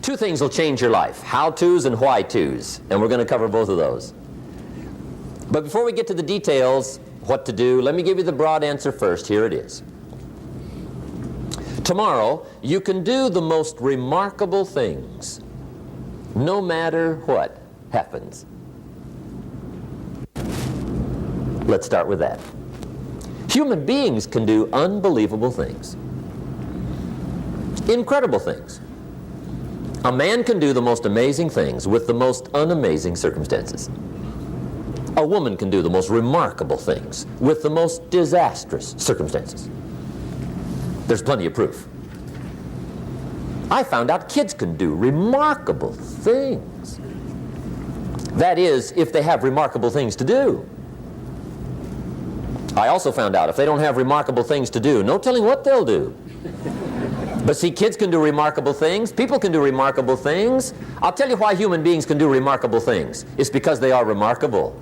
Two things will change your life, how-tos and why-tos, and we're going to cover both of those. But before we get to the details, what to do, let me give you the broad answer first. Here it is. Tomorrow, you can do the most remarkable things, no matter what happens. Let's start with that. Human beings can do unbelievable things, incredible things. A man can do the most amazing things with the most unamazing circumstances. A woman can do the most remarkable things with the most disastrous circumstances. There's plenty of proof. I found out kids can do remarkable things. That is, if they have remarkable things to do. I also found out if they don't have remarkable things to do, no telling what they'll do. But see, kids can do remarkable things. People can do remarkable things. I'll tell you why human beings can do remarkable things. It's because they are remarkable.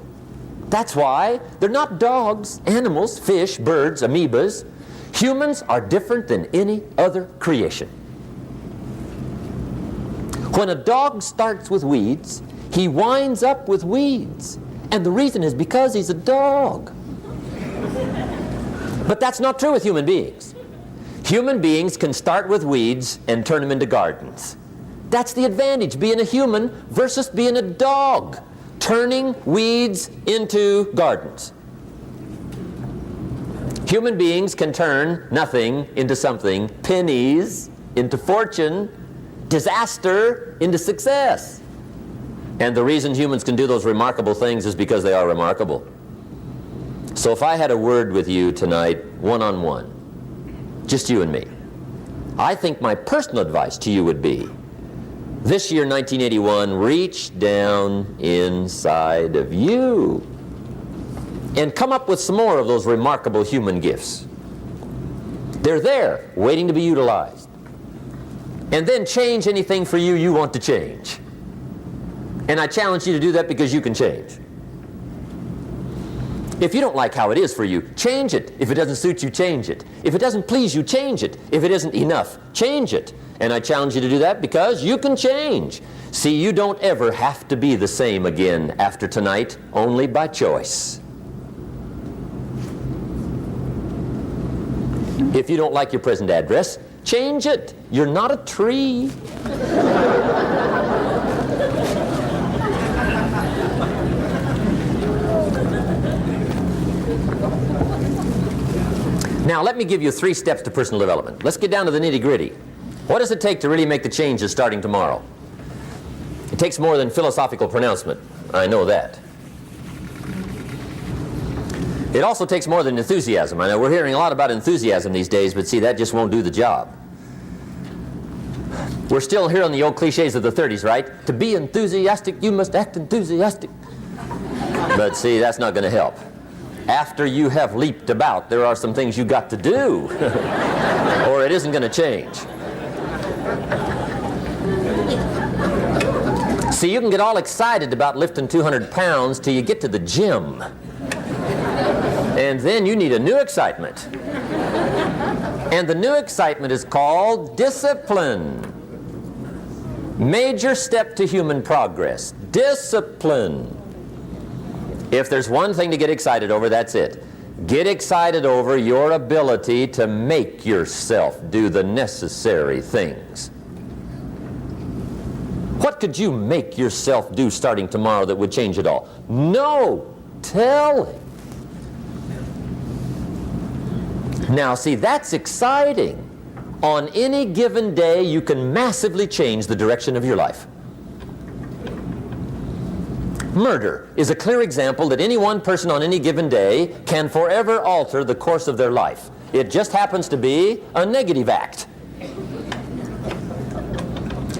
That's why. They're not dogs, animals, fish, birds, amoebas. Humans are different than any other creation. When a dog starts with weeds, he winds up with weeds. And the reason is because he's a dog. But that's not true with human beings. Human beings can start with weeds and turn them into gardens. That's the advantage, being a human versus being a dog, turning weeds into gardens. Human beings can turn nothing into something, pennies into fortune, disaster into success. And the reason humans can do those remarkable things is because they are remarkable. So if I had a word with you tonight, one-on-one, just you and me, I think my personal advice to you would be, this year, 1981, reach down inside of you and come up with some more of those remarkable human gifts. They're there, waiting to be utilized. And then change anything for you you want to change. And I challenge you to do that because you can change. If you don't like how it is for you, change it. If it doesn't suit you, change it. If it doesn't please you, change it. If it isn't enough, change it. And I challenge you to do that because you can change. See, you don't ever have to be the same again after tonight, only by choice. If you don't like your present address, change it. You're not a tree. Now, let me give you 3 steps to personal development. Let's get down to the nitty-gritty. What does it take to really make the changes starting tomorrow? It takes more than philosophical pronouncement. I know that. It also takes more than enthusiasm. I know we're hearing a lot about enthusiasm these days, but see, that just won't do the job. We're still hearing the old cliches of the 30s, right? To be enthusiastic, you must act enthusiastic. But see, that's not going to help. After you have leaped about, there are some things you got to do, or it isn't going to change. See, you can get all excited about lifting 200 pounds till you get to the gym. And then you need a new excitement. And the new excitement is called discipline. Major step to human progress. Discipline. If there's one thing to get excited over, that's it. Get excited over your ability to make yourself do the necessary things. What could you make yourself do starting tomorrow that would change it all? No telling. Now, see, that's exciting. On any given day, you can massively change the direction of your life. Murder is a clear example that any one person on any given day can forever alter the course of their life. It just happens to be a negative act.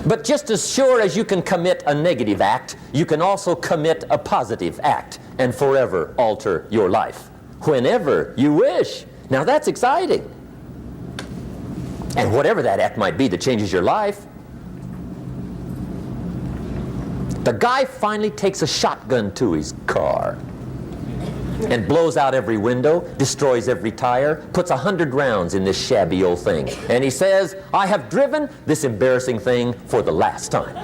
But just as sure as you can commit a negative act, you can also commit a positive act and forever alter your life, whenever you wish. Now that's exciting. And whatever that act might be that changes your life. The guy finally takes a shotgun to his car. and blows out every window, destroys every tire, puts 100 rounds in this shabby old thing. And he says, I have driven this embarrassing thing for the last time.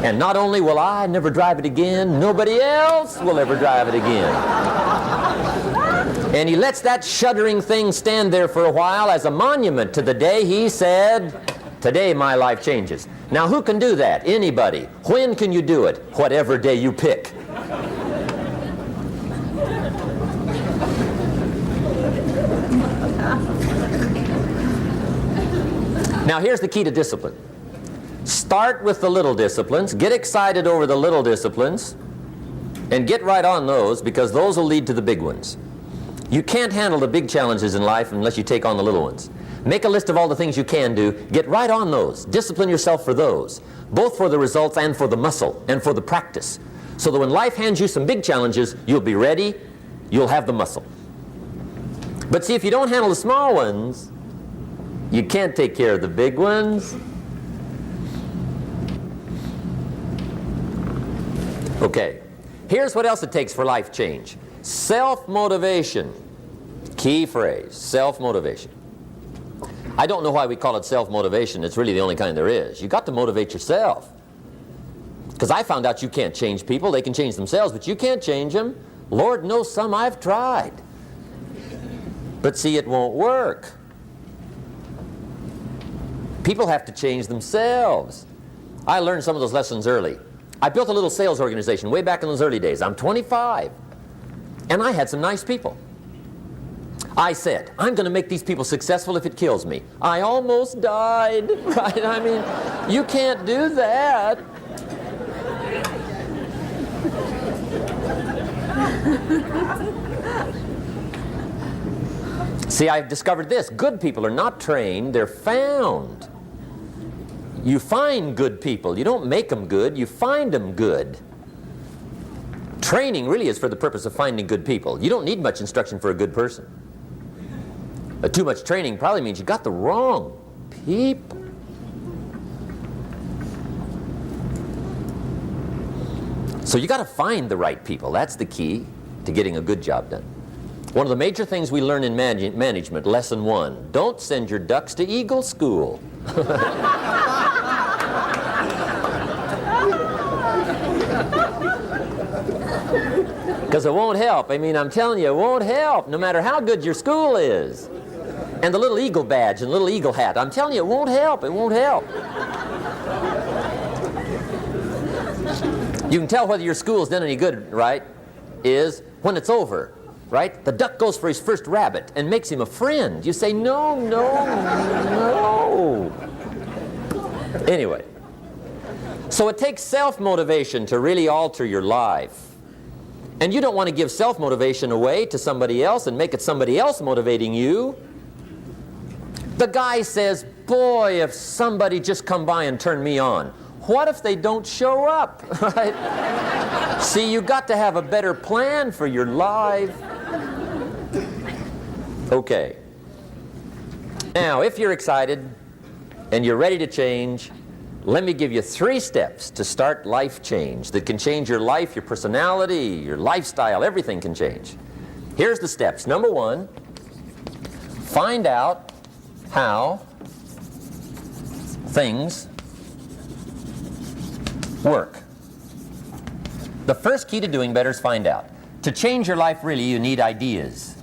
And not only will I never drive it again, nobody else will ever drive it again. And he lets that shuddering thing stand there for a while as a monument to the day he said, today my life changes. Now who can do that? Anybody. When can you do it? Whatever day you pick. Now here's the key to discipline. Start with the little disciplines, get excited over the little disciplines, and get right on those, because those will lead to the big ones. You can't handle the big challenges in life unless you take on the little ones. Make a list of all the things you can do, get right on those, discipline yourself for those, both for the results and for the muscle and for the practice, so that when life hands you some big challenges, you'll be ready, you'll have the muscle. But see, if you don't handle the small ones, you can't take care of the big ones. Okay, here's what else it takes for life change. Self-motivation. Key phrase, self-motivation. I don't know why we call it self-motivation. It's really the only kind there is. You've got to motivate yourself. Because I found out you can't change people. They can change themselves, but you can't change them. Lord knows some I've tried. But see, it won't work. People have to change themselves. I learned some of those lessons early. I built a little sales organization way back in those early days. I'm 25. And I had some nice people. I said, I'm going to make these people successful if it kills me. I almost died, right? I mean, you can't do that. See, I've discovered this. Good people are not trained, they're found. You find good people. You don't make them good, you find them good. Training really is for the purpose of finding good people. You don't need much instruction for a good person. Too much training probably means you got the wrong people. So you got to find the right people. That's the key to getting a good job done. One of the major things we learn in management, lesson 1, don't send your ducks to Eagle School. Because it won't help. I mean, I'm telling you, it won't help, no matter how good your school is. And the little eagle badge and little eagle hat, I'm telling you, it won't help. It won't help. You can tell whether your school's done any good, right, is when it's over, right? The duck goes for his first rabbit and makes him a friend. You say, no, no, no. Anyway, so it takes self-motivation to really alter your life. And you don't want to give self-motivation away to somebody else and make it somebody else motivating you. The guy says, boy, if somebody just come by and turn me on. What if they don't show up? Right? See, you got to have a better plan for your life. Okay. Now, if you're excited and you're ready to change, let me give you 3 steps to start life change that can change your life, your personality, your lifestyle, everything can change. Here's the steps. Number 1, find out how things work. The first key to doing better is find out. To change your life, really, you need ideas.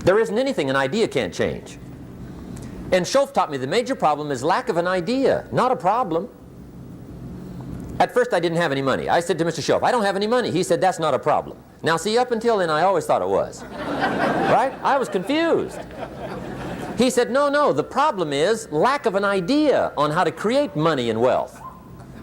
There isn't anything an idea can't change. And Schoaf taught me the major problem is lack of an idea, not a problem. At first I didn't have any money. I said to Mr. Schoaf, I don't have any money. He said, that's not a problem. Now see, up until then I always thought it was. Right? I was confused. He said, no, no, the problem is lack of an idea on how to create money and wealth.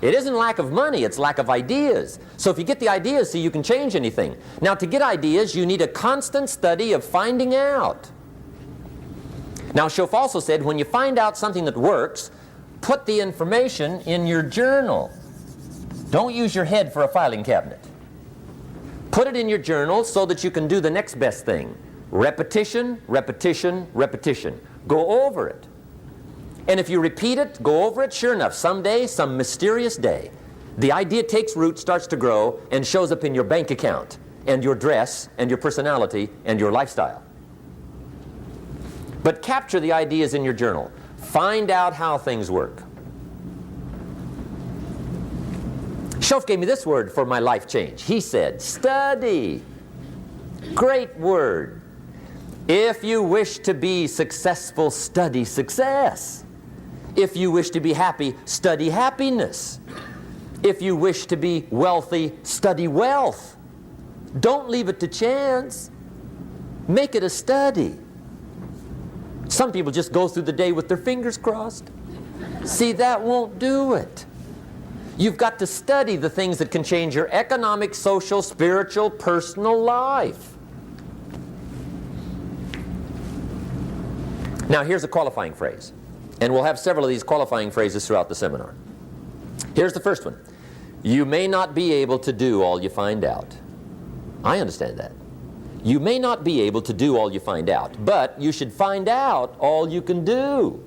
It isn't lack of money, it's lack of ideas. So if you get the ideas, see, you can change anything. Now to get ideas, you need a constant study of finding out. Now Schoaf also said, when you find out something that works, put the information in your journal. Don't use your head for a filing cabinet. Put it in your journal so that you can do the next best thing. Repetition, repetition, repetition. Go over it. And if you repeat it, go over it, sure enough, someday, some mysterious day, The idea takes root, starts to grow, and shows up in your bank account, and your dress, and your personality, and your lifestyle. But capture the ideas in your journal. Find out how things work. Shoaff gave me this word for my life change. He said, study. Great word. If you wish to be successful, study success. If you wish to be happy, study happiness. If you wish to be wealthy, study wealth. Don't leave it to chance. Make it a study. Some people just go through the day with their fingers crossed. See, that won't do it. You've got to study the things that can change your economic, social, spiritual, personal life. Now, here's a qualifying phrase. And we'll have several of these qualifying phrases throughout the seminar. Here's the first one. You may not be able to do all you find out. I understand that. You may not be able to do all you find out, but you should find out all you can do.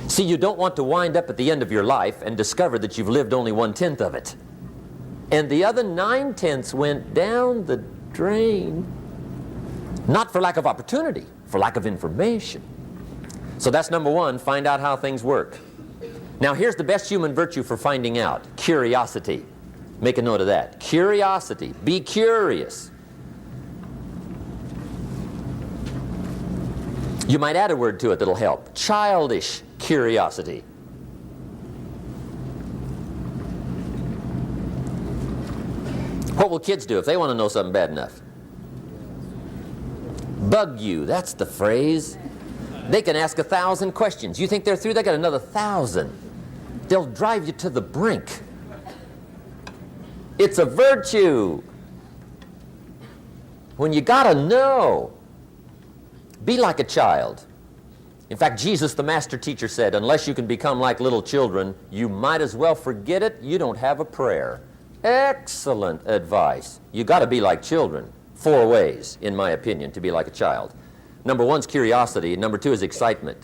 See, you don't want to wind up at the end of your life and discover that you've lived only 1/10 of it. And the other 9/10 went down the drain. Not for lack of opportunity, for lack of information. So that's number one, find out how things work. Now here's the best human virtue for finding out, curiosity. Make a note of that. Curiosity. Be curious. You might add a word to it that'll help. Childish curiosity. What will kids do if they want to know something bad enough? Bug you, that's the phrase. They can ask 1,000 questions. You think they're through? They got another 1,000. They'll drive you to the brink. It's a virtue. When you gotta know, be like a child. In fact, Jesus, the master teacher, said, unless you can become like little children, you might as well forget it. You don't have a prayer. Excellent advice. You gotta be like children. 4 ways, in my opinion, to be like a child. Number 1 is curiosity. Number 2 is excitement.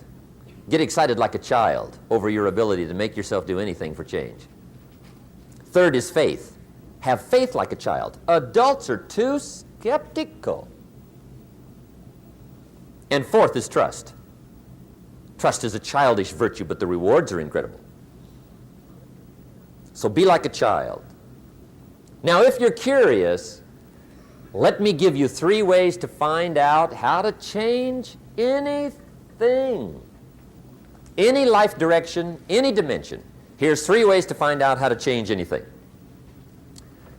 Get excited like a child over your ability to make yourself do anything for change. 3rd is faith. Have faith like a child. Adults are too skeptical. And 4th is trust. Trust is a childish virtue, but the rewards are incredible. So be like a child. Now, if you're curious, let me give you 3 ways to find out how to change anything. Any life direction, any dimension. Here's 3 ways to find out how to change anything.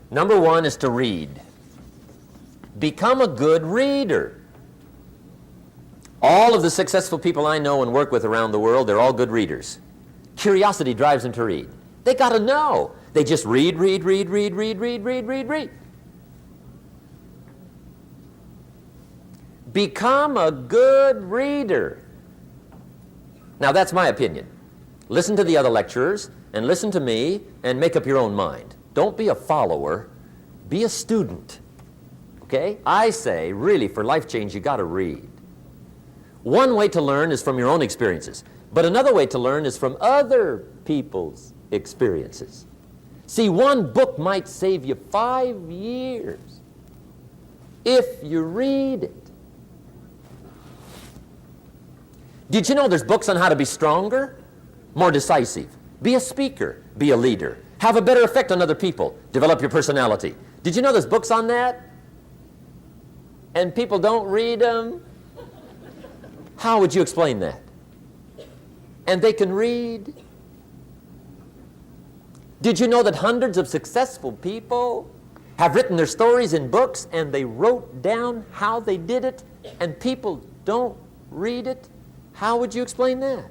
Number 1 is to read. Become a good reader. All of the successful people I know and work with around the world, they're all good readers. Curiosity drives them to read. They got to know. They just read. Become a good reader. Now that's my opinion. Listen to the other lecturers and listen to me and make up your own mind. Don't be a follower, be a student. Okay? I say, really, for life change, you got to read. One way to learn is from your own experiences, but another way to learn is from other people's experiences. See, one book might save you 5 years if you read it. Did you know there's books on how to be stronger, more decisive? Be a speaker, be a leader, have a better effect on other people, develop your personality. Did you know there's books on that? And people don't read them? How would you explain that? And they can read? Did you know that hundreds of successful people have written their stories in books and they wrote down how they did it and people don't read it? How would you explain that?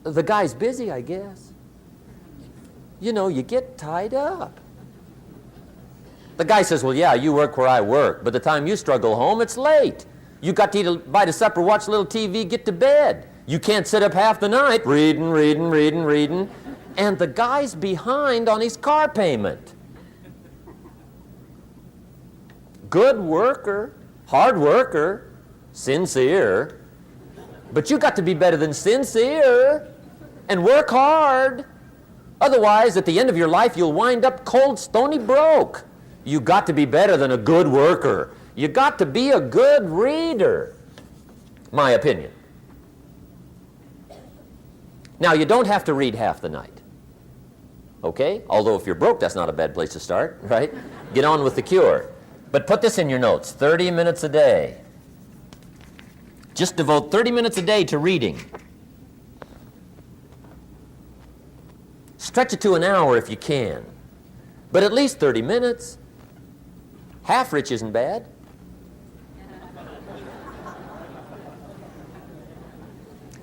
The guy's busy, I guess. You know, you get tied up. The guy says, well, yeah, you work where I work, but the time you struggle home, it's late. You got to eat a bite of supper, watch a little TV, get to bed. You can't sit up half the night reading. And the guy's behind on his car payment. Good worker, hard worker, sincere. But you got to be better than sincere. And work hard. Otherwise, at the end of your life, you'll wind up cold, stony broke. You got to be better than a good worker. You got to be a good reader. My opinion. Now, you don't have to read half the night. Okay? Although if you're broke, that's not a bad place to start, right? Get on with the cure. But put this in your notes, 30 minutes a day. Just devote 30 minutes a day to reading. Stretch it to an hour if you can. But at least 30 minutes. Half rich isn't bad.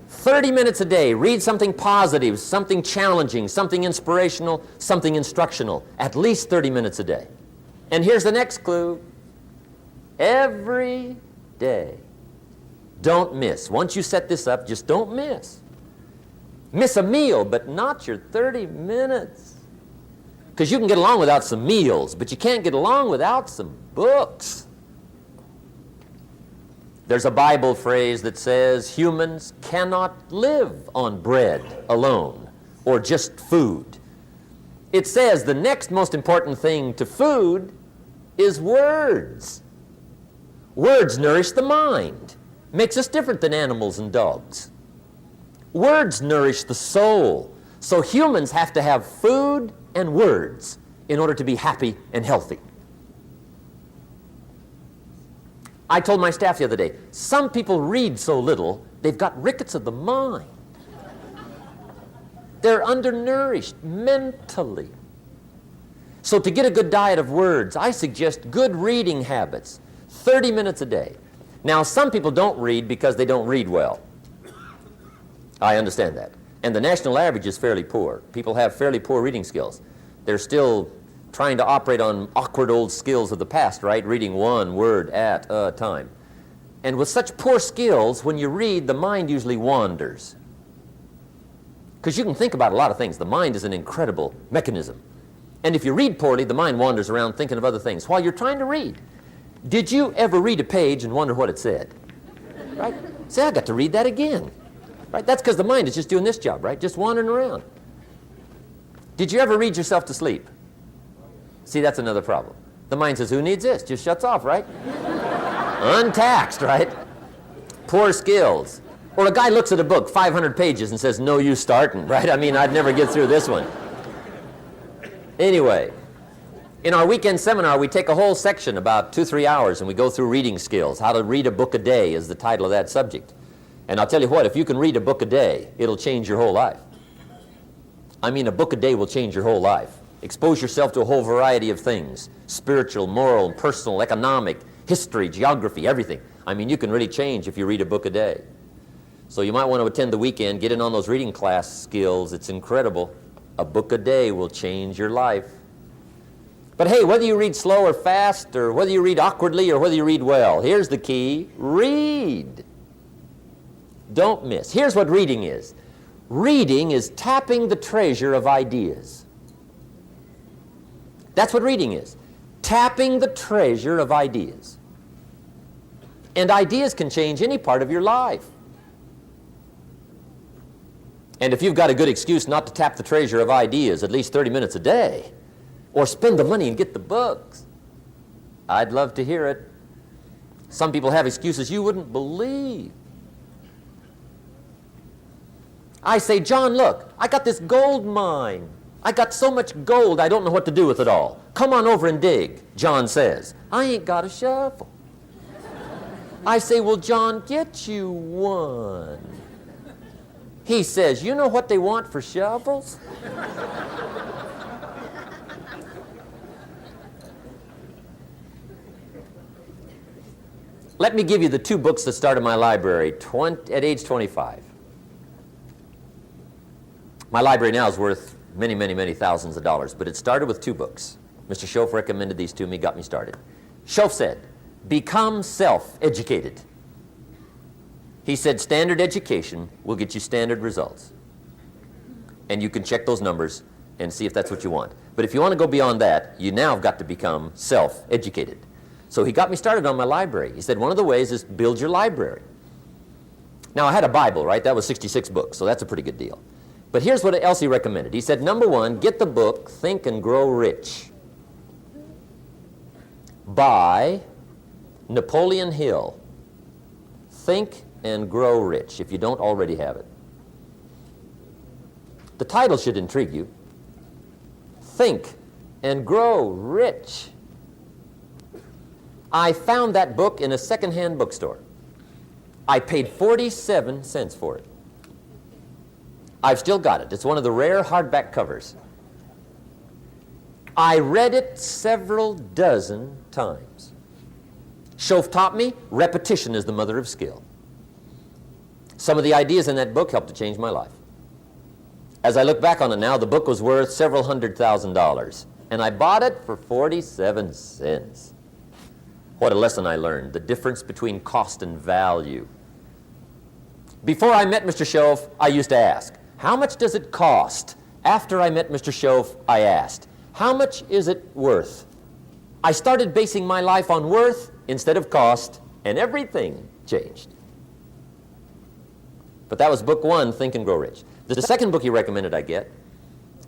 "30 minutes a day, read something positive, something challenging, something inspirational, something instructional. At least 30 minutes a day." And here's the next clue. Every day. Don't miss. Once you set this up, just don't miss. Miss a meal, but not your 30 minutes. Because you can get along without some meals, but you can't get along without some books. There's a Bible phrase that says humans cannot live on bread alone or just food. It says the next most important thing to food is words. Words nourish the mind, makes us different than animals and dogs. Words nourish the soul. So humans have to have food and words in order to be happy and healthy. I told my staff the other day, some people read so little, they've got rickets of the mind. They're undernourished mentally. So to get a good diet of words, I suggest good reading habits, 30 minutes a day. Now, some people don't read because they don't read well. I understand that. And the national average is fairly poor. People have fairly poor reading skills. They're still trying to operate on awkward old skills of the past, right? Reading one word at a time. And with such poor skills, when you read, the mind usually wanders. Because you can think about a lot of things. The mind is an incredible mechanism. And if you read poorly, the mind wanders around thinking of other things while you're trying to read. Did you ever read a page and wonder what it said? Right? Say, I got to read that again. Right? That's because the mind is just doing this job, right? Just wandering around. Did you ever read yourself to sleep? See, that's another problem. The mind says, who needs this? Just shuts off, right? Untaxed, right? Poor skills. Or a guy looks at a book, 500 pages, and says, no use starting, right? I mean, I'd never get through this one. Anyway, in our weekend seminar, we take a whole section, about 2-3 hours, and we go through reading skills. How to read a book a day is the title of that subject. And I'll tell you what, if you can read a book a day, it'll change your whole life. I mean, a book a day will change your whole life. Expose yourself to a whole variety of things, spiritual, moral, personal, economic, history, geography, everything. I mean, you can really change if you read a book a day. So you might want to attend the weekend, get in on those reading class skills. It's incredible. A book a day will change your life. But hey, whether you read slow or fast, or whether you read awkwardly or whether you read well, here's the key. Read. Don't miss. Here's what reading is. Reading is tapping the treasure of ideas. That's what reading is. Tapping the treasure of ideas. And ideas can change any part of your life. And if you've got a good excuse not to tap the treasure of ideas at least 30 minutes a day, or spend the money and get the books, I'd love to hear it. Some people have excuses you wouldn't believe. I say, John, look, I got this gold mine. I got so much gold, I don't know what to do with it all. Come on over and dig. John says, I ain't got a shovel. I say, well, John, get you one. He says, you know what they want for shovels? Let me give you the 2 books that started my library at age 25. My library now is worth many, many, many thousands of dollars, but it started with 2 books. Mr. Schoaf recommended these to me, got me started. Schoaf said, become self-educated. He said, standard education will get you standard results. And you can check those numbers and see if that's what you want. But if you want to go beyond that, you now have got to become self-educated. So he got me started on my library. He said, one of the ways is build your library. Now, I had a Bible, right? That was 66 books, so that's a pretty good deal. But here's what else he recommended. He said, number one, get the book Think and Grow Rich by Napoleon Hill. Think and Grow Rich, if you don't already have it. The title should intrigue you. Think and Grow Rich. I found that book in a secondhand bookstore. I paid 47 cents for it. I've still got it. It's one of the rare hardback covers. I read it several dozen times. Schoaf taught me repetition is the mother of skill. Some of the ideas in that book helped to change my life. As I look back on it now, the book was worth several $100,000, and I bought it for 47 cents. What a lesson I learned, the difference between cost and value. Before I met Mr. Schoaf, I used to ask, how much does it cost? After I met Mr. Schoaf, I asked, how much is it worth? I started basing my life on worth instead of cost, and everything changed. But that was book one, Think and Grow Rich. The second book he recommended I get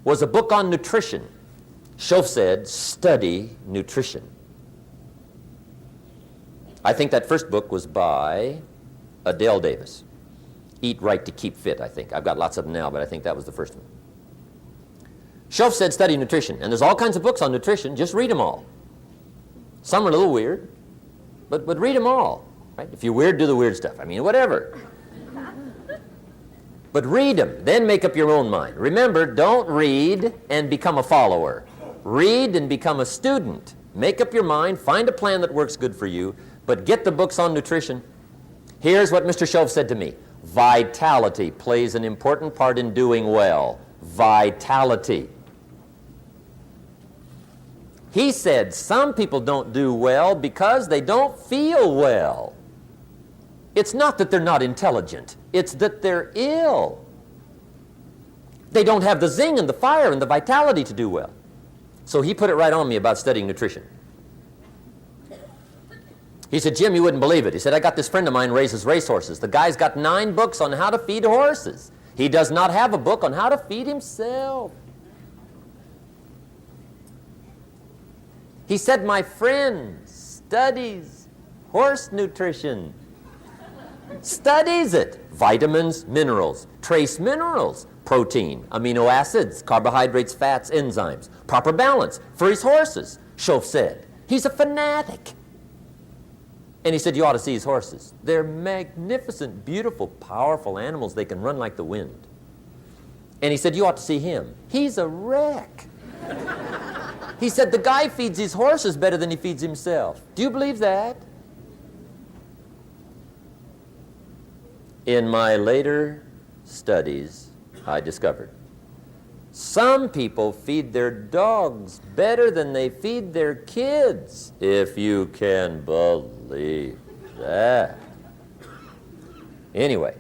was a book on nutrition. Schoaf said, study nutrition. I think that first book was by Adele Davis. Eat Right to Keep Fit, I think. I've got lots of them now, but I think that was the first one. Schoaf said study nutrition, and there's all kinds of books on nutrition. Just read them all. Some are a little weird, but read them all. Right? If you're weird, do the weird stuff. I mean, whatever. But read them, then make up your own mind. Remember, don't read and become a follower. Read and become a student. Make up your mind, find a plan that works good for you, but get the books on nutrition. Here's what Mr. Schoaf said to me. Vitality plays an important part in doing well. Vitality. He said some people don't do well because they don't feel well. It's not that they're not intelligent. It's that they're ill. They don't have the zing and the fire and the vitality to do well. So he put it right on me about studying nutrition. He said, Jim, you wouldn't believe it. He said, I got this friend of mine raises racehorses. The guy's got 9 books on how to feed horses. He does not have a book on how to feed himself. He said, my friend studies horse nutrition. Studies it. Vitamins, minerals, trace minerals, protein, amino acids, carbohydrates, fats, enzymes, proper balance for his horses. Schoaf said, he's a fanatic. And he said, you ought to see his horses. They're magnificent, beautiful, powerful animals. They can run like the wind. And he said, you ought to see him. He's a wreck. He said, the guy feeds his horses better than he feeds himself. Do you believe that? In my later studies, I discovered some people feed their dogs better than they feed their kids, if you can believe that. Anyway,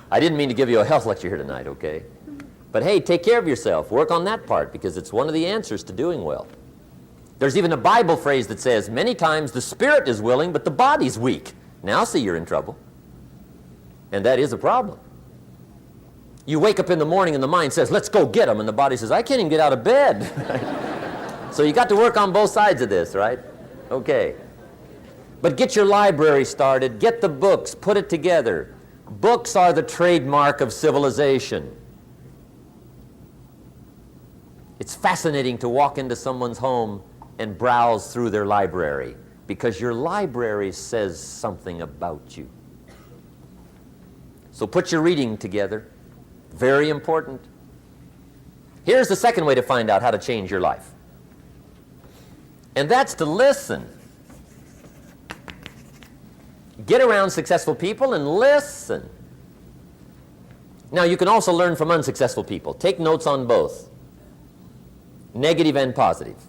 I didn't mean to give you a health lecture here tonight, okay? But hey, take care of yourself. Work on that part because it's one of the answers to doing well. There's even a Bible phrase that says, many times the spirit is willing, but the body's weak. Now see you're in trouble. And that is a problem. You wake up in the morning and the mind says, let's go get them. And the body says, I can't even get out of bed. So you got to work on both sides of this, right? Okay. But get your library started. Get the books. Put it together. Books are the trademark of civilization. It's fascinating to walk into someone's home and browse through their library because your library says something about you. So put your reading together. Very important. Here's the second way to find out how to change your life. And that's to listen. Get around successful people and listen. Now, you can also learn from unsuccessful people. Take notes on both, negative and positive.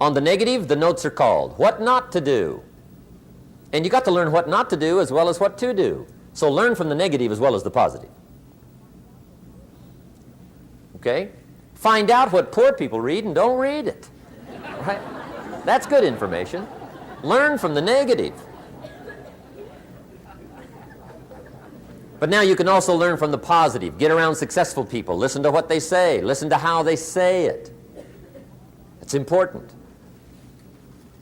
On the negative, the notes are called what not to do. And you got to learn what not to do as well as what to do. So learn from the negative as well as the positive. Okay? Find out what poor people read and don't read it. Right? That's good information. Learn from the negative. But now you can also learn from the positive. Get around successful people. Listen to what they say. Listen to how they say it. It's important.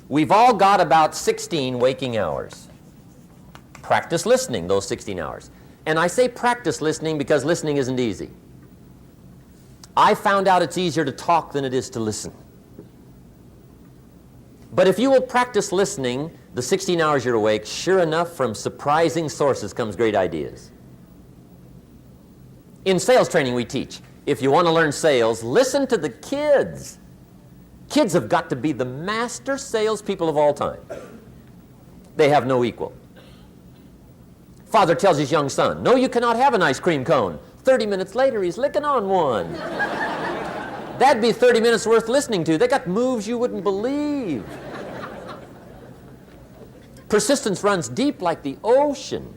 We've all got about 16 waking hours. Practice listening those 16 hours. And I say practice listening because listening isn't easy. I found out it's easier to talk than it is to listen. But if you will practice listening the 16 hours you're awake, sure enough, from surprising sources comes great ideas. In sales training we teach, if you want to learn sales, listen to the kids. Kids have got to be the master salespeople of all time. They have no equal. Father tells his young son, "No, you cannot have an ice cream cone." 30 minutes later, he's licking on one. That'd be 30 minutes worth listening to. They got moves you wouldn't believe. Persistence runs deep like the ocean.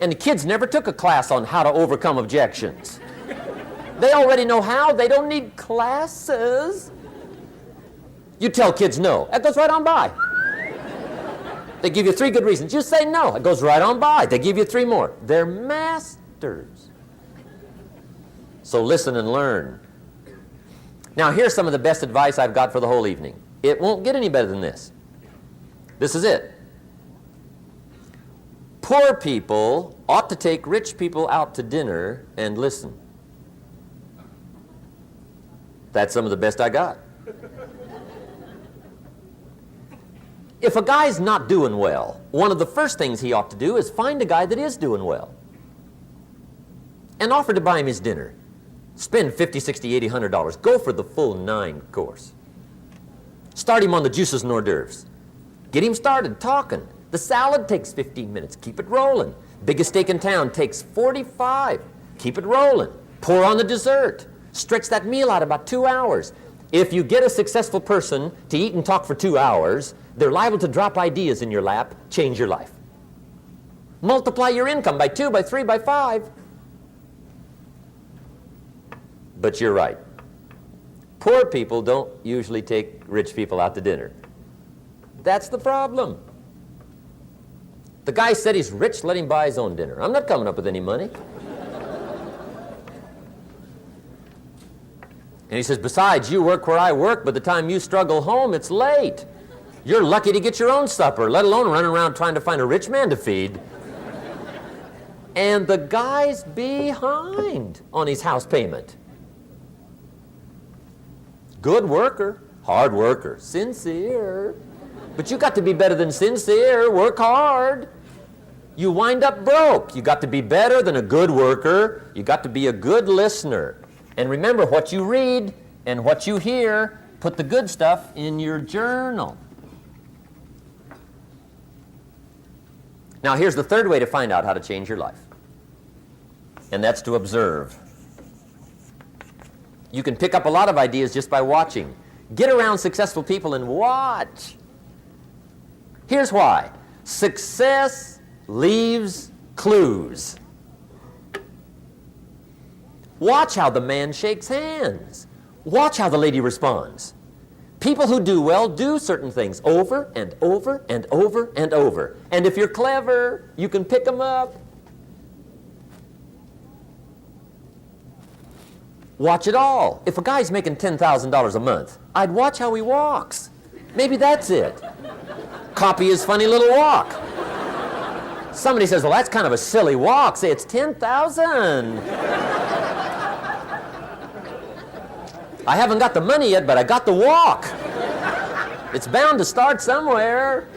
And the kids never took a class on how to overcome objections. They already know how. They don't need classes. You tell kids no. That goes right on by. They give you 3 good reasons. You say no. It goes right on by. They give you 3 more. They're masters. So listen and learn. Now here's some of the best advice I've got for the whole evening. It won't get any better than this. This is it. Poor people ought to take rich people out to dinner and listen. That's some of the best I got. If a guy's not doing well, one of the first things he ought to do is find a guy that is doing well and offer to buy him his dinner. Spend $50, $60, $80, $100. Go for the full 9 course. Start him on the juices and hors d'oeuvres. Get him started talking. The salad takes 15 minutes. Keep it rolling. Biggest steak in town takes 45. Keep it rolling. Pour on the dessert. Stretch that meal out about 2 hours. If you get a successful person to eat and talk for 2 hours, they're liable to drop ideas in your lap, change your life. Multiply your income by 2, by 3, by 5. But you're right. Poor people don't usually take rich people out to dinner. That's the problem. The guy said he's rich, let him buy his own dinner. I'm not coming up with any money. And he says, besides, you work where I work. By the time you struggle home, it's late. You're lucky to get your own supper, let alone running around trying to find a rich man to feed. And the guy's behind on his house payment. Good worker, hard worker, sincere. But you got to be better than sincere. Work hard. You wind up broke. You got to be better than a good worker. You got to be a good listener. And remember, what you read and what you hear, put the good stuff in your journal. Now here's the third way to find out how to change your life. And that's to observe. You can pick up a lot of ideas just by watching. Get around successful people and watch. Here's why. Success leaves clues. Watch how the man shakes hands. Watch how the lady responds. People who do well do certain things over and over and over and over. And if you're clever, you can pick them up. Watch it all. If a guy's making $10,000 a month, I'd watch how he walks. Maybe that's it. Copy his funny little walk. Somebody says, well, that's kind of a silly walk. Say, it's 10,000. I haven't got the money yet, but I got the walk. It's bound to start somewhere.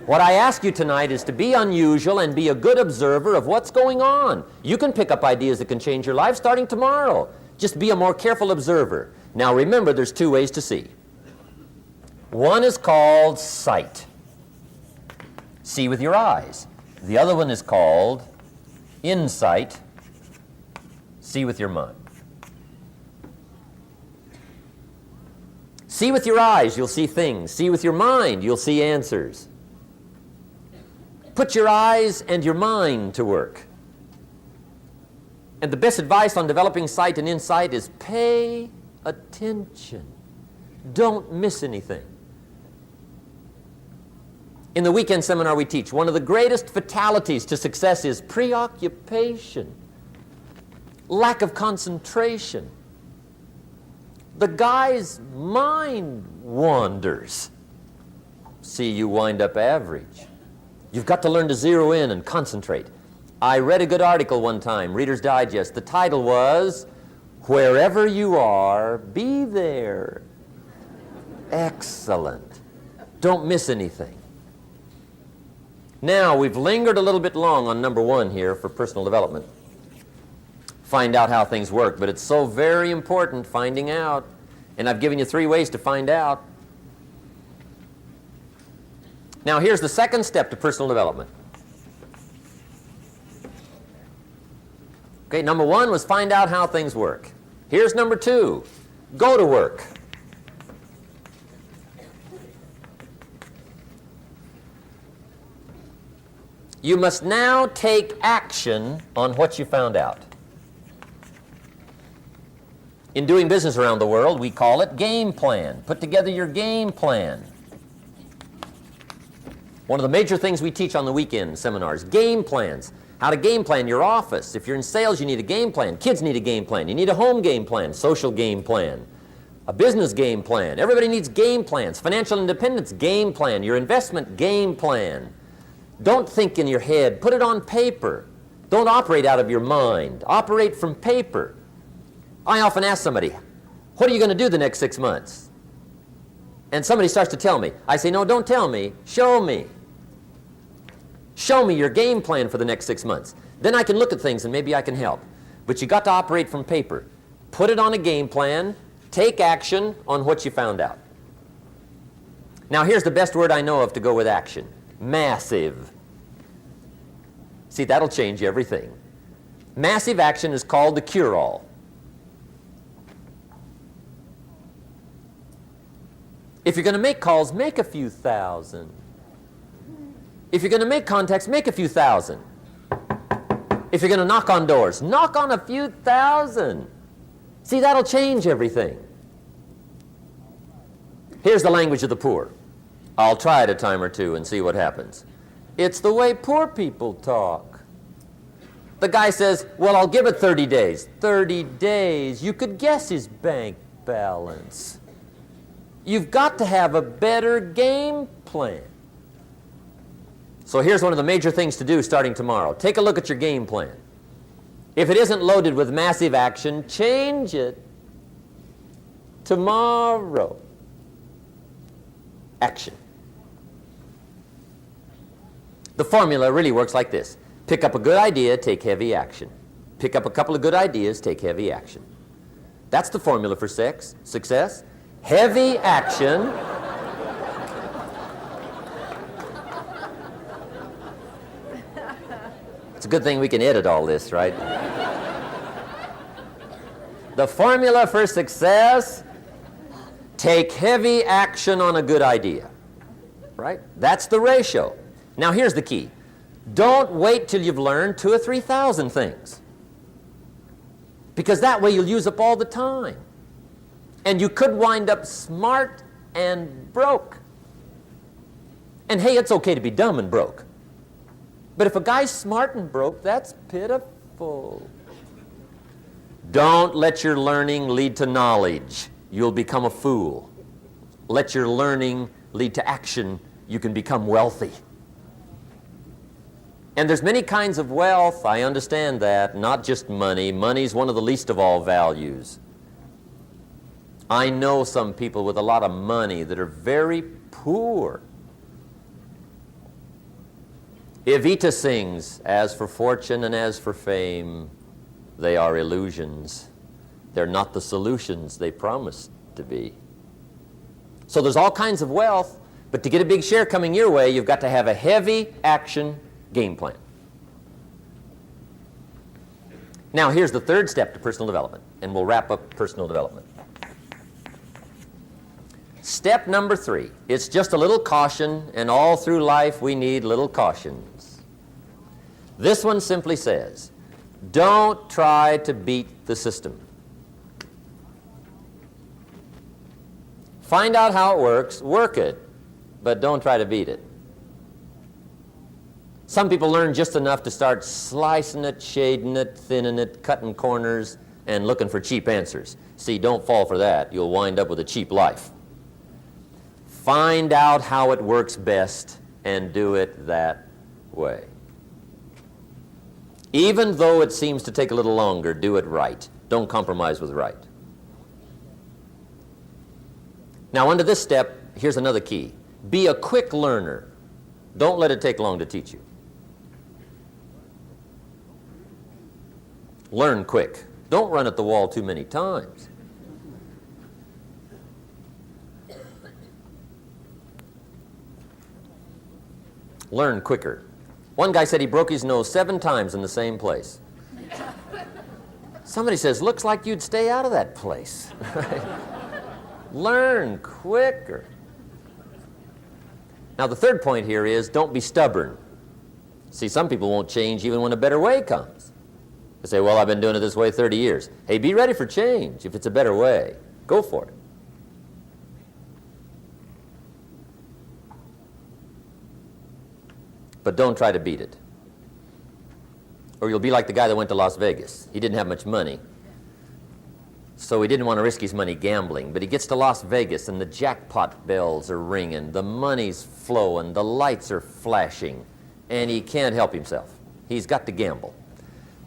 What I ask you tonight is to be unusual and be a good observer of what's going on. You can pick up ideas that can change your life starting tomorrow. Just be a more careful observer. Now remember, there's 2 ways to see. One is called sight. See with your eyes. The other one is called insight. See with your mind. See with your eyes, you'll see things. See with your mind, you'll see answers. Put your eyes and your mind to work. And the best advice on developing sight and insight is pay attention. Don't miss anything. In the weekend seminar we teach, one of the greatest fatalities to success is preoccupation, lack of concentration. The guy's mind wanders. See, you wind up average. You've got to learn to zero in and concentrate. I read a good article one time, Reader's Digest. The title was, "Wherever you are, be there." Excellent. Don't miss anything. Now, we've lingered a little bit long on number one here for personal development. Find out how things work, but it's so very important finding out. And I've given you 3 ways to find out. Now, here's the second step to personal development. Okay, number 1 was find out how things work. Here's number 2, go to work. You must now take action on what you found out. In doing business around the world, we call it game plan. Put together your game plan. One of the major things we teach on the weekend seminars, game plans. How to game plan your office. If you're in sales, you need a game plan. Kids need a game plan. You need a home game plan, social game plan, a business game plan. Everybody needs game plans. Financial independence, game plan. Your investment, game plan. Don't think in your head. Put it on paper. Don't operate out of your mind. Operate from paper. I often ask somebody, what are you going to do the next 6 months? And somebody starts to tell me. I say, no, don't tell me. Show me. Show me your game plan for the next 6 months. Then I can look at things and maybe I can help. But you got to operate from paper. Put it on a game plan. Take action on what you found out. Now here's the best word I know of to go with action. Massive. See, that'll change everything. Massive action is called the cure-all. If you're going to make calls, make a few thousand. If you're going to make contacts, make a few thousand. If you're going to knock on doors, knock on a few thousand. See, that'll change everything. Here's the language of the poor. I'll try it a time or two and see what happens. It's the way poor people talk. The guy says, well, I'll give it 30 days. 30 days. You could guess his bank balance. You've got to have a better game plan. So here's one of the major things to do starting tomorrow. Take a look at your game plan. If it isn't loaded with massive action, change it tomorrow. Action. The formula really works like this. Pick up a good idea, take heavy action. Pick up a couple of good ideas, take heavy action. That's the formula for success. Heavy action. It's a good thing we can edit all this, right? The formula for success, take heavy action on a good idea, right? That's the ratio. Now here's the key. Don't wait till you've learned 2,000 or 3,000 things, because that way you'll use up all the time. And you could wind up smart and broke. And hey, it's okay to be dumb and broke. But if a guy's smart and broke, that's pitiful. Don't let your learning lead to knowledge. You'll become a fool. Let your learning lead to action. You can become wealthy. And there's many kinds of wealth. I understand that. Not just money. Money's one of the least of all values. I know some people with a lot of money that are very poor. Evita sings, as for fortune and as for fame, they are illusions. They're not the solutions they promised to be. So there's all kinds of wealth, but to get a big share coming your way, you've got to have a heavy action game plan. Now here's the third step to personal development, and we'll wrap up personal development. Step number 3, it's just a little caution, and all through life we need little cautions. This one simply says, don't try to beat the system. Find out how it works, work it, but don't try to beat it. Some people learn just enough to start slicing it, shading it, thinning it, cutting corners, and looking for cheap answers. See, don't fall for that. You'll wind up with a cheap life. Find out how it works best and do it that way. Even though it seems to take a little longer, do it right. Don't compromise with right. Now, under this step, here's another key. Be a quick learner. Don't let it take long to teach you. Learn quick. Don't run at the wall too many times. Learn quicker. One guy said he broke his nose 7 times in the same place. Somebody says, looks like you'd stay out of that place. Learn quicker. Now, the third point here is don't be stubborn. See, some people won't change even when a better way comes. They say, well, I've been doing it this way 30 years. Hey, be ready for change. If it's a better way, go for it. But don't try to beat it. Or you'll be like the guy that went to Las Vegas. He didn't have much money, so he didn't want to risk his money gambling. But he gets to Las Vegas, and the jackpot bells are ringing, the money's flowing, the lights are flashing, and he can't help himself. He's got to gamble.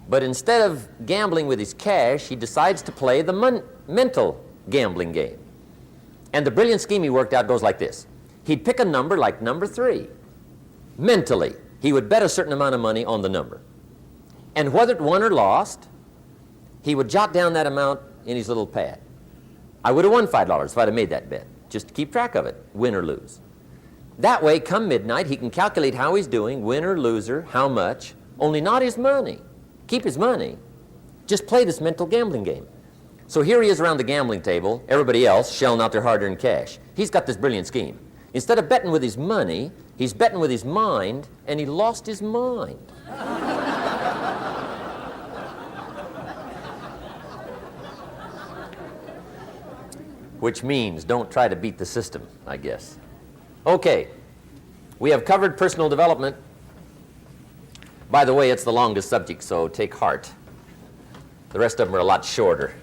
But instead of gambling with his cash, he decides to play the mental gambling game. And the brilliant scheme he worked out goes like this. He'd pick a number like number 3. Mentally, he would bet a certain amount of money on the number. And whether it won or lost, he would jot down that amount in his little pad. I would have won $5 if I'd have made that bet, just to keep track of it, win or lose. That way, come midnight, he can calculate how he's doing, win or loser, how much, only not his money. Keep his money. Just play this mental gambling game. So here he is around the gambling table, everybody else shelling out their hard-earned cash. He's got this brilliant scheme. Instead of betting with his money, he's betting with his mind, and he lost his mind. Which means don't try to beat the system, I guess. Okay, we have covered personal development. By the way, it's the longest subject, so take heart. The rest of them are a lot shorter.